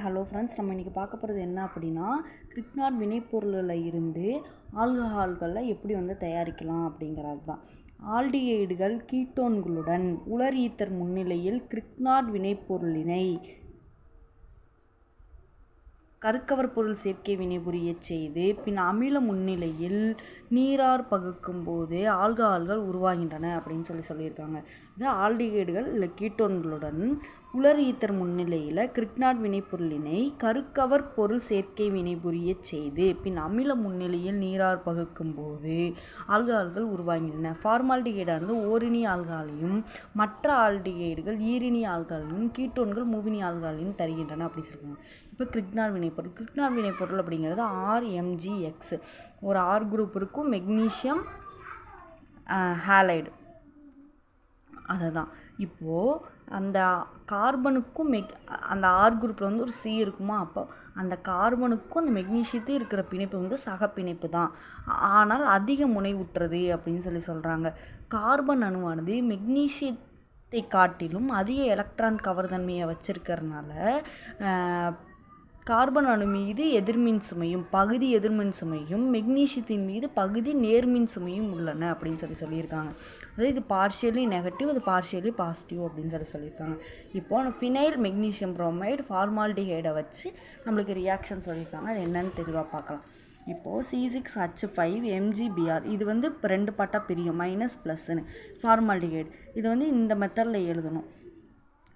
Hello friends, நம்ம இன்றைக்கி பார்க்க போகிறது என்ன அப்படின்னா, கிரிக்னாட் வினைப்பொருளில் இருந்து ஆல்கஹால்களை எப்படி தயாரிக்கலாம் அப்படிங்கிறது தான். ஆல்டிகைடுகள் கீட்டோன்களுடன் உலர் ஈத்தர் முன்னிலையில் கிரிக்னாட் வினைப்பொருளினை கருக்கவர் பொருள் சேர்க்கை வினைபுரியச் செய்து பின் அமில முன்னிலையில் நீரார் பகுக்கும் போது ஆல்கஹால்கள் உருவாகின்றன அப்படின்னு சொல்லியிருக்காங்க. இது ஆல்டிகைடுகள் இல்லை கீட்டோன்களுடன் உலர் ஈத்தர் முன்னிலையில் கிரிக்னாட் வினைப்பொருளினை கருக்கவர் பொருள் சேர்க்கை வினைபுரியச் செய்து பின் அமில முன்னிலையில் நீரார் பகுக்கும் போது ஆல்கஹால்கள் உருவாகின்றன. ஃபார்மால்டிகைடானது ஓரினி ஆல்கஹாலையும் மற்ற ஆல்டிகைடுகள் ஈரினி ஆல்கஹாலையும் கீட்டோன்கள் மூவினி ஆல்கஹாலையும் தருகின்றன அப்படின்னு சொல்லுவாங்க. இப்போ கிரிக்னாட் வினைப்பொருள் அப்படிங்கிறது RMgX. ஒரு ஆர் குரூப் இருக்கும், மெக்னீஷியம் ஹாலைடு அதுதான். இப்போது அந்த கார்பனுக்கும் அந்த ஆர் குரூப்பில் ஒரு C இருக்குமா, அப்போ அந்த கார்பனுக்கும் அந்த மெக்னீஷியத்தையும் இருக்கிற பிணைப்பு சக பிணைப்பு தான், ஆனால் அதிக முனைவுற்றது அப்படின்னு சொல்கிறாங்க. கார்பன் அணுவானது மெக்னீஷியத்தை காட்டிலும் அதிக எலக்ட்ரான் கவர்தன்மையை வச்சிருக்கிறதுனால கார்பன் அணு மீது எதிர்மின் சுமையும் பகுதி எதிர்மின் சுமையும் மெக்னீஷியத்தின் மீது பகுதி நேர்மின் சுமையும் உள்ளன அப்படின்னு சொல்லியிருக்காங்க. அதாவது இது பார்ஷியலி நெகட்டிவ், இது பார்ஷியலி பாசிட்டிவ் அப்படின்னு சொல்லியிருக்காங்க. இப்போது ஃபினைல் மெக்னீஷியம் புரோமைடு ஃபார்மால்டிஹைடை வச்சு நம்மளுக்கு ரியாக்ஷன் சொல்லியிருக்காங்க. அது என்னன்னு தெளிவாக பார்க்கலாம். இப்போது C6H5MgBr இது ரெண்டு பாட்டாக பிரியும், மைனஸ் ப்ளஸ்ன்னு ஃபார்மால்டிஹைடு. இது இந்த மெத்தடில் எழுதணும்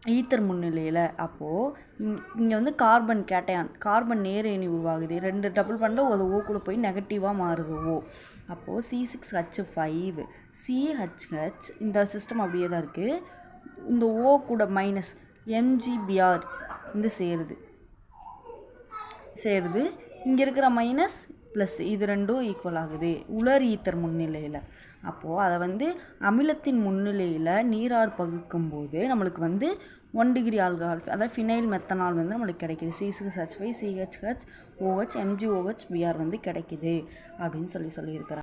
ஈத்தர் முன்னிலையில். அப்போது இங்கே கார்பன் கேட்டையான், கார்பன் நேரேணி உருவாகுது, ரெண்டு டபுள் பண்ணில் ஒரு ஓ கூட போய் நெகட்டிவாக மாறுது ஓ. அப்போது C6H5 CHH இந்த சிஸ்டம் அப்படியே தான் இருக்குது. இந்த ஓ கூட மைனஸ் MgBr சேருது. இங்கே இருக்கிற மைனஸ் ப்ளஸ் இது ரெண்டும் ஈக்குவல் ஆகுது உலர் ஈத்தர் முன்னிலையில். அப்போது அதை அமிலத்தின் முன்னிலையில் நீரார் பகுக்கும் போது நம்மளுக்கு 1 டிகிரி ஆல்கஹால், அதாவது ஃபினைல் மெத்தனால் நம்மளுக்கு கிடைக்கிது. C6H5 CHH OH MgOH Br கிடைக்கிது அப்படின்னு சொல்லியிருக்கிறாங்க.